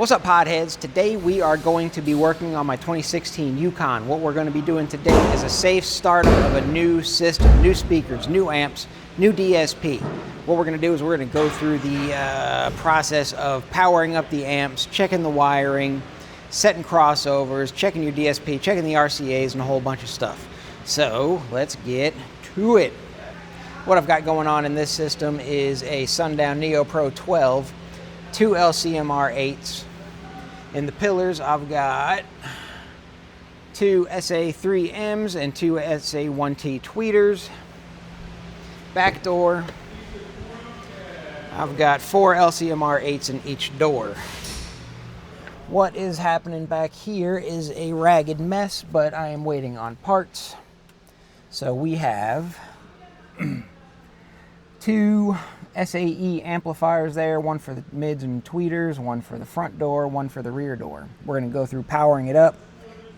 What's up, podheads? Today we are going to be working on my 2016 Yukon. What we're going to be doing today is a safe startup of a new system, new speakers, new amps, new DSP. What we're going to do is we're going to go through the process of powering up the amps, checking the wiring, setting crossovers, checking your DSP, checking the RCAs, and a whole bunch of stuff. So let's get to it. What I've got going on in this system is a Sundown Neo Pro 12, two LCMR 8s. In the pillars, I've got two SA3Ms and two SA1T tweeters. Back door, I've got four LCMR 8s in each door. What is happening back here is a ragged mess, but I am waiting on parts. So we have two SAE amplifiers there, one for the mids and tweeters, one for the front door, one for the rear door. We're going to go through powering it up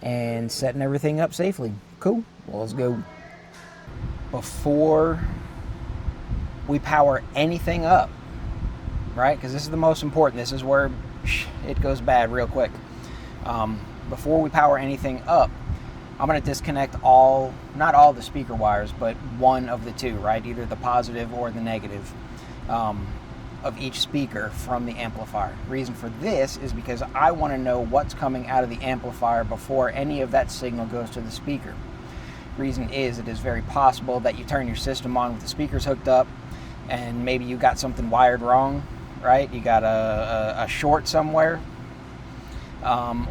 and setting everything up safely. Cool. Well, let's go. Before we power anything up, right, because this is the most important, this is where it goes bad real quick. Before we power anything up, I'm going to disconnect not all the speaker wires, but one of the two, right? Either the positive or the negative of each speaker from the amplifier. Reason for this is because I want to know what's coming out of the amplifier before any of that signal goes to the speaker. Reason is, it is very possible that you turn your system on with the speakers hooked up and maybe you got something wired wrong, right? You got a short somewhere.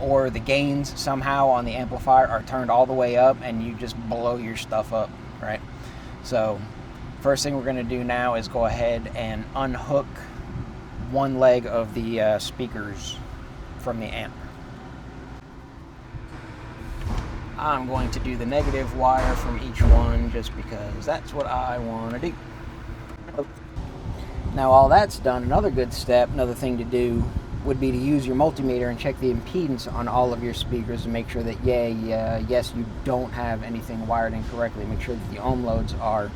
Or the gains somehow on the amplifier are turned all the way up and you just blow your stuff up, right? So first thing we're going to do now is go ahead and unhook one leg of the speakers from the amp. I'm going to do the negative wire from each one just because that's what I want to do. Now all that's done, another good step, another thing to do would be to use your multimeter and check the impedance on all of your speakers to make sure that, yes, you don't have anything wired incorrectly. Make sure that the ohm loads are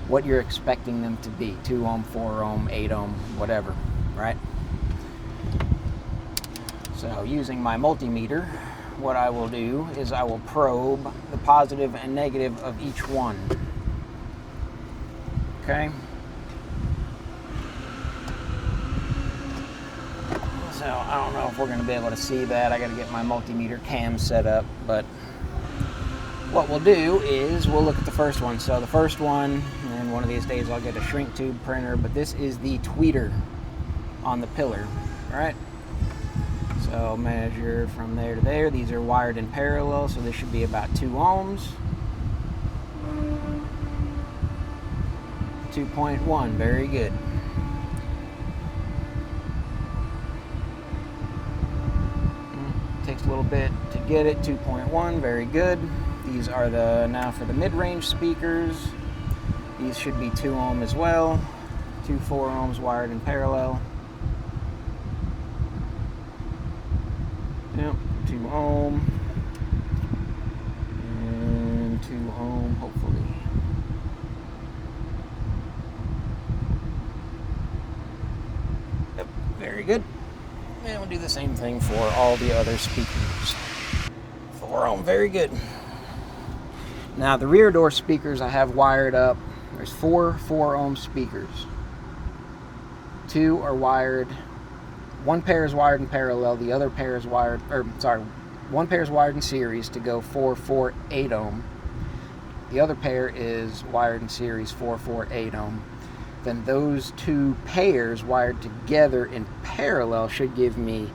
what you're expecting them to be, 2 ohm, 4 ohm, 8 ohm, whatever, right? So using my multimeter, what I will do is I will probe the positive and negative of each one, okay? So I don't know if we're going to be able to see that. I got to get my multimeter cam set up, but what we'll do is we'll look at the first one. So the first one, and one of these days I'll get a shrink tube printer, but this is the tweeter on the pillar, all right? So measure from there to there. These are wired in parallel, so this should be about 2 ohms. 2.1, very good. Takes a little bit to get it. 2.1, very good. These are now for the mid-range speakers. These should be 2 ohm as well. 2 4 ohms wired in parallel. Yep, 2 ohm. And 2 ohm, hopefully. Yep, very good. And we'll do the same thing for all the other speakers. 4 ohm, very good. Now the rear door speakers I have wired up. There's 4 ohm speakers. 2 are wired. One pair is wired in parallel. The other pair is wired, one pair is wired in series to go 4 8 ohm. The other pair is wired in series 4 8 ohm. Then those 2 pairs wired together in parallel should give me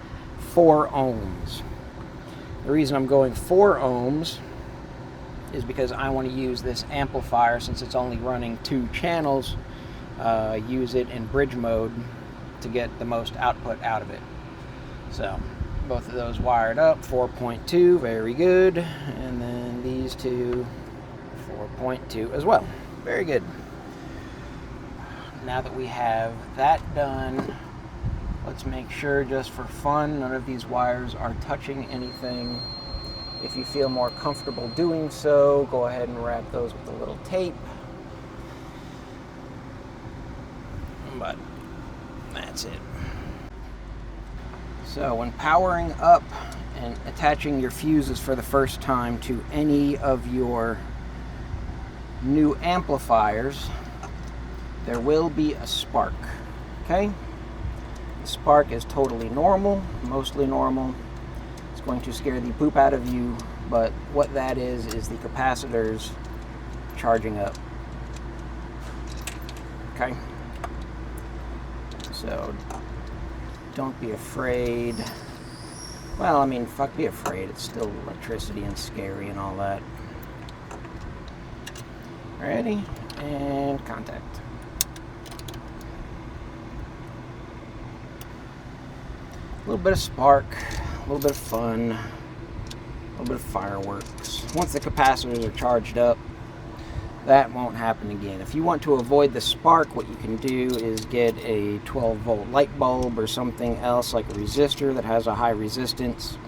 4 ohms. The reason I'm going 4 ohms is because I want to use this amplifier, since it's only running 2 channels, use it in bridge mode to get the most output out of it. So both of those wired up, 4.2, very good. And then these two, 4.2 as well, very good. Now that we have that done, let's make sure, just for fun, none of these wires are touching anything. If you feel more comfortable doing so, go ahead and wrap those with a little tape. But that's it. So when powering up and attaching your fuses for the first time to any of your new amplifiers, there will be a spark, okay? The spark is totally normal, mostly normal. It's going to scare the poop out of you, but what that is the capacitors charging up, okay? So don't be afraid. Well, I mean, fuck, be afraid. It's still electricity and scary and all that. Ready? And contact. A little bit of spark, a little bit of fun, a little bit of fireworks. Once the capacitors are charged up, that won't happen again. If you want to avoid the spark, what you can do is get a 12-volt light bulb or something else like a resistor that has a high resistance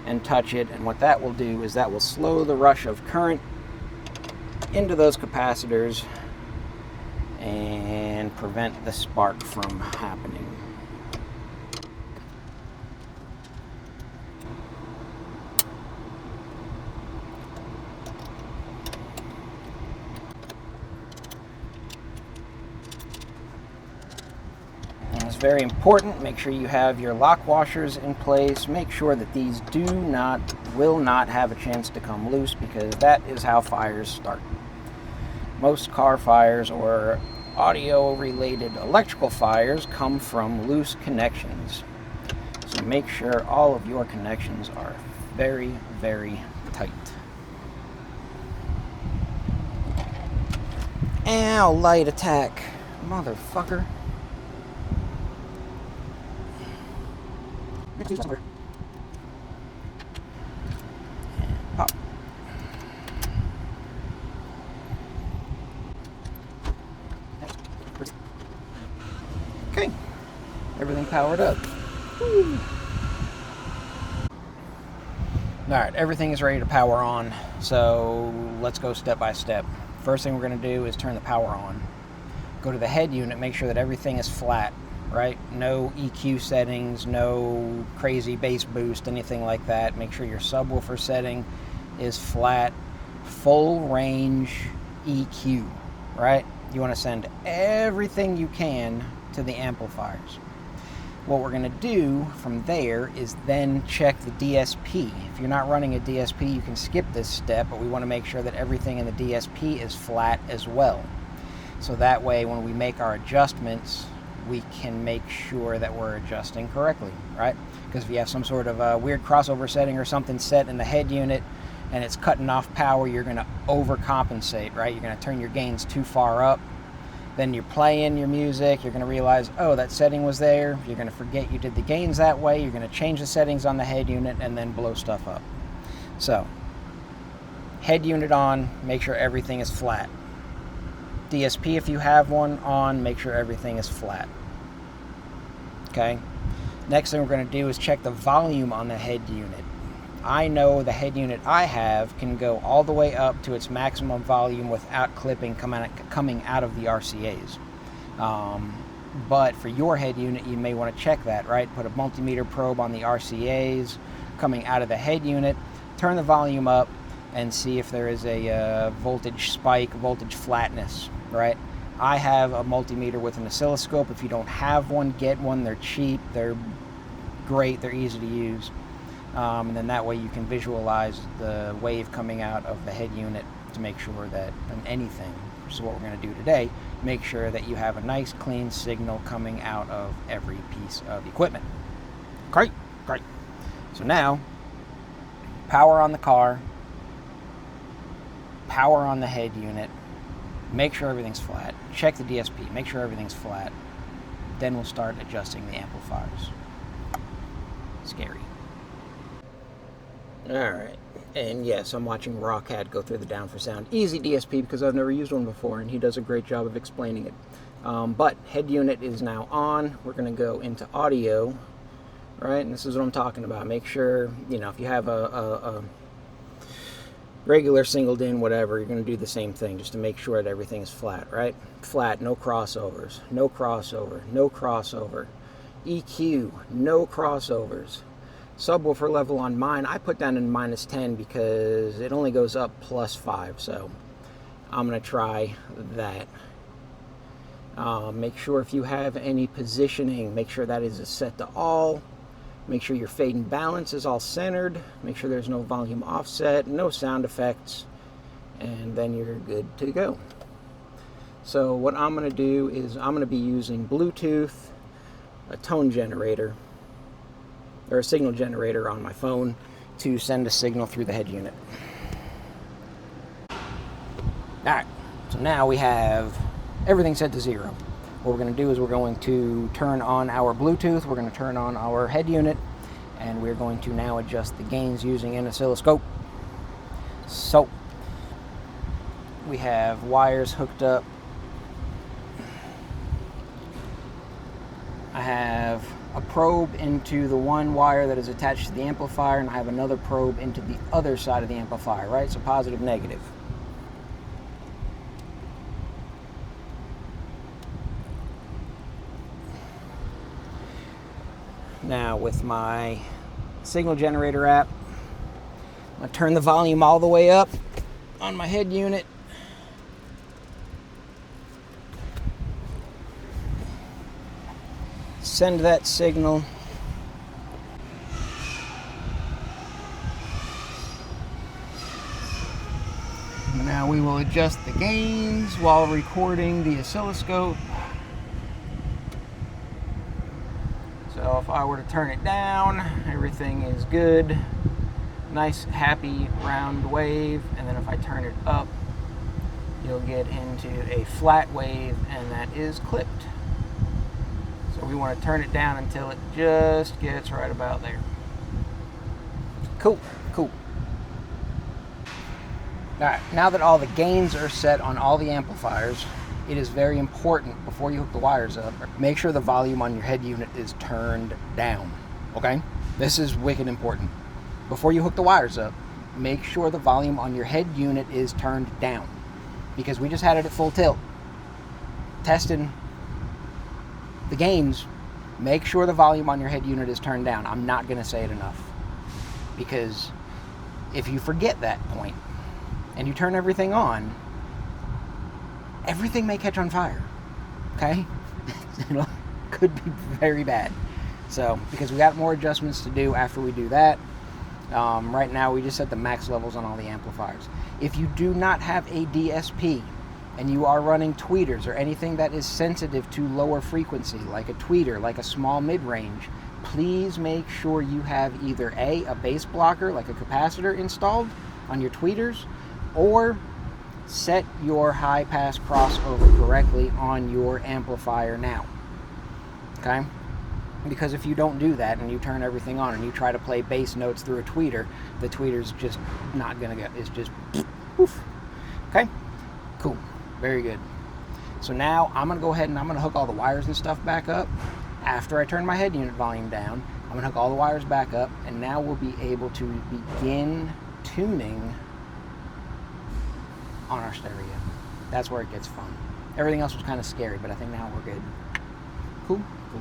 and touch it, and what that will do is that will slow the rush of current into those capacitors and prevent the spark from happening. It's very important. Make sure you have your lock washers in place. Make sure that these will not have a chance to come loose, because that is how fires start. Most car fires or audio related electrical fires come from loose connections. So make sure all of your connections are very, very tight. Ow, light attack. Motherfucker. And pop. Okay, everything powered up. Woo. All right, everything is ready to power on, so let's go step by step. First thing we're going to do is turn the power on. Go to the head unit, make sure that everything is flat, right? No EQ settings, no crazy bass boost, anything like that. Make sure your subwoofer setting is flat, full range EQ, right? You want to send everything you can to the amplifiers. What we're going to do from there is then check the DSP. If you're not running a DSP, you can skip this step, but we want to make sure that everything in the DSP is flat as well. So that way, when we make our adjustments, we can make sure that we're adjusting correctly, right? Because if you have some sort of a weird crossover setting or something set in the head unit and it's cutting off power, you're going to overcompensate, right? You're going to turn your gains too far up. Then you're playing your music, you're going to realize, oh, that setting was there. You're going to forget you did the gains that way. You're going to change the settings on the head unit and then blow stuff up. So, head unit on, make sure everything is flat. DSP, if you have one on, make sure everything is flat. Okay? Next thing we're going to do is check the volume on the head unit. I know the head unit I have can go all the way up to its maximum volume without clipping coming out of the RCAs. But for your head unit, you may want to check that, right? Put a multimeter probe on the RCAs coming out of the head unit, turn the volume up, and see if there is a voltage spike, voltage flatness, right? I have a multimeter with an oscilloscope. If you don't have one, get one. They're cheap, they're great, they're easy to use. And then that way you can visualize the wave coming out of the head unit to make sure that in anything, which is what we're going to do today, make sure that you have a nice clean signal coming out of every piece of equipment. Great, great. So now, power on the car, power on the head unit, make sure everything's flat, check the DSP, make sure everything's flat, then we'll start adjusting the amplifiers. Scary. Alright, and yes, I'm watching Rawcat go through the Down for Sound Easy DSP because I've never used one before, and he does a great job of explaining it. But head unit is now on. We're going to go into audio, right? And this is what I'm talking about. Make sure, you know, if you have a regular singled in, whatever, you're going to do the same thing just to make sure that everything is flat, right? Flat, no crossovers, no crossover, no crossover. EQ, no crossovers. Subwoofer level on mine, I put down in -10 because it only goes up +5, so I'm going to try that. Make sure if you have any positioning, make sure that is set to all. Make sure your fade and balance is all centered. Make sure there's no volume offset, no sound effects, and then you're good to go. So what I'm going to do is I'm going to be using Bluetooth, a tone generator, or a signal generator on my phone to send a signal through the head unit. Alright, so now we have everything set to 0. What we're going to do is we're going to turn on our Bluetooth, we're going to turn on our head unit, and we're going to now adjust the gains using an oscilloscope. So, we have wires hooked up. I have a probe into the one wire that is attached to the amplifier, and I have another probe into the other side of the amplifier, right? So positive, negative. Now with my signal generator app, I'm going to turn the volume all the way up on my head unit. Send that signal. Now we will adjust the gains while recording the oscilloscope. So if I were to turn it down, everything is good. Nice, happy, round wave. And then if I turn it up, you'll get into a flat wave, and that is clipped. So we want to turn it down until it just gets right about there. Cool, cool. Alright, now that all the gains are set on all the amplifiers, it is very important before you hook the wires up, make sure the volume on your head unit is turned down, okay? This is wicked important. Before you hook the wires up, make sure the volume on your head unit is turned down, because we just had it at full tilt. Testing the gains, make sure the volume on your head unit is turned down. I'm not going to say it enough, because if you forget that point and you turn everything on, everything may catch on fire, okay? It could be very bad. So, because we got more adjustments to do after we do that. Right now we just set the max levels on all the amplifiers. If you do not have a DSP and you are running tweeters or anything that is sensitive to lower frequency, like a tweeter, like a small mid-range, please make sure you have either a bass blocker, like a capacitor, installed on your tweeters, or set your high pass crossover correctly on your amplifier now, okay? Because if you don't do that and you turn everything on and you try to play bass notes through a tweeter, the tweeter's just not gonna get, it's just poof. Okay, cool, very good. So now I'm gonna go ahead and I'm gonna hook all the wires and stuff back up. After I turn my head unit volume down, I'm gonna hook all the wires back up, and now we'll be able to begin tuning on our stereo. That's where it gets fun. Everything else was kind of scary, but I think now we're good. Cool, cool.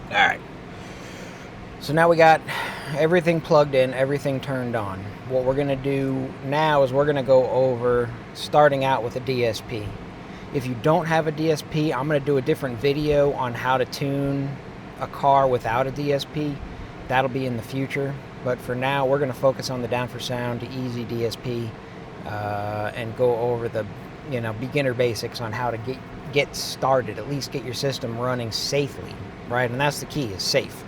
All right. So now we got everything plugged in, everything turned on. What we're gonna do now is we're gonna go over starting out with a DSP. If you don't have a DSP, I'm gonna do a different video on how to tune a car without a DSP. That'll be in the future. But for now, we're going to focus on the Down for Sound Easy DSP and go over the beginner basics on how to get started, at least get your system running safely, right? And that's the key, is safe.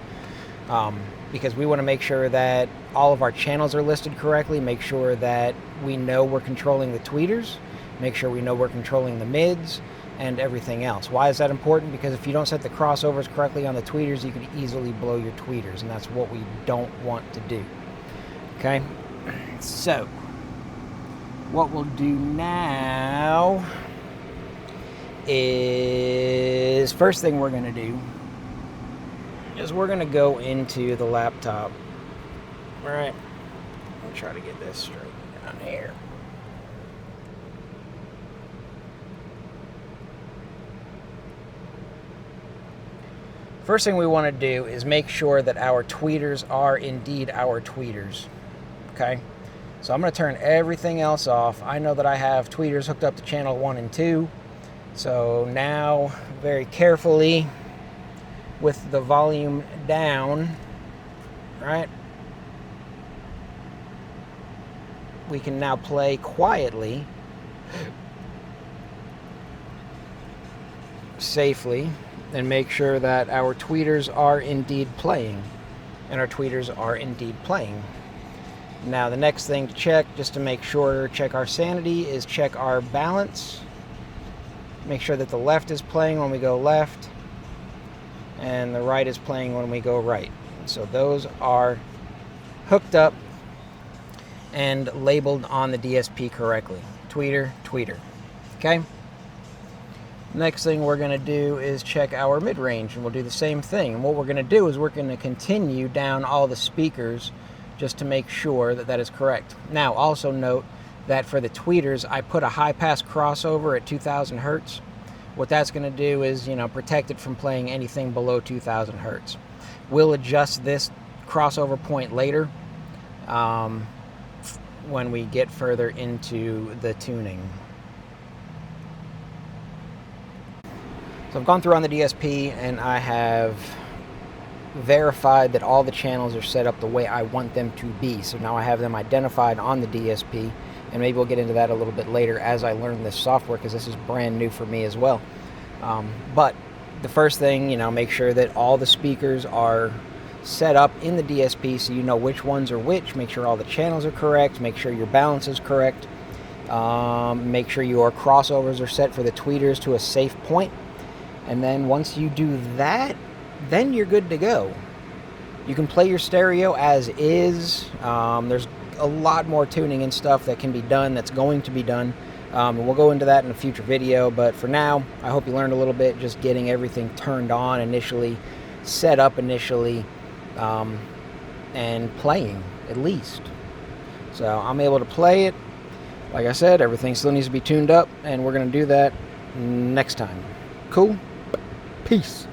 Because we want to make sure that all of our channels are listed correctly, make sure that we know we're controlling the tweeters, make sure we know we're controlling the mids, and everything else. Why is that important? Because if you don't set the crossovers correctly on the tweeters, you can easily blow your tweeters, and that's what we don't want to do. Okay? So, what we'll do now is, first thing we're going to do is we're going to go into the laptop. All right? I'll try to get this straight down here. First thing we want to do is make sure that our tweeters are indeed our tweeters. Okay? So I'm going to turn everything else off. I know that I have tweeters hooked up to channel 1 and 2. So now, very carefully, with the volume down, right, we can now play quietly, safely, and make sure that our tweeters are indeed playing. And our tweeters are indeed playing. Now the next thing to check, just to make sure, check our sanity, is check our balance. Make sure that the left is playing when we go left, and the right is playing when we go right. So those are hooked up and labeled on the DSP correctly. Tweeter, tweeter. Okay? Next thing we're going to do is check our mid-range, and we'll do the same thing. And what we're going to do is we're going to continue down all the speakers just to make sure that that is correct. Now, also note that for the tweeters, I put a high-pass crossover at 2,000 hertz. What that's going to do is, protect it from playing anything below 2,000 hertz. We'll adjust this crossover point later when we get further into the tuning. So I've gone through on the DSP and I have verified that all the channels are set up the way I want them to be. So now I have them identified on the DSP, and maybe we'll get into that a little bit later as I learn this software, because this is brand new for me as well. But the first thing, make sure that all the speakers are set up in the DSP so you know which ones are which. Make sure all the channels are correct. Make sure your balance is correct. Make sure your crossovers are set for the tweeters to a safe point. And then once you do that, then you're good to go. You can play your stereo as is. There's a lot more tuning and stuff that can be done, that's going to be done. And we'll go into that in a future video. But for now, I hope you learned a little bit, just getting everything turned on initially, set up initially, and playing at least. So I'm able to play it. Like I said, everything still needs to be tuned up, and we're going to do that next time. Cool? Peace.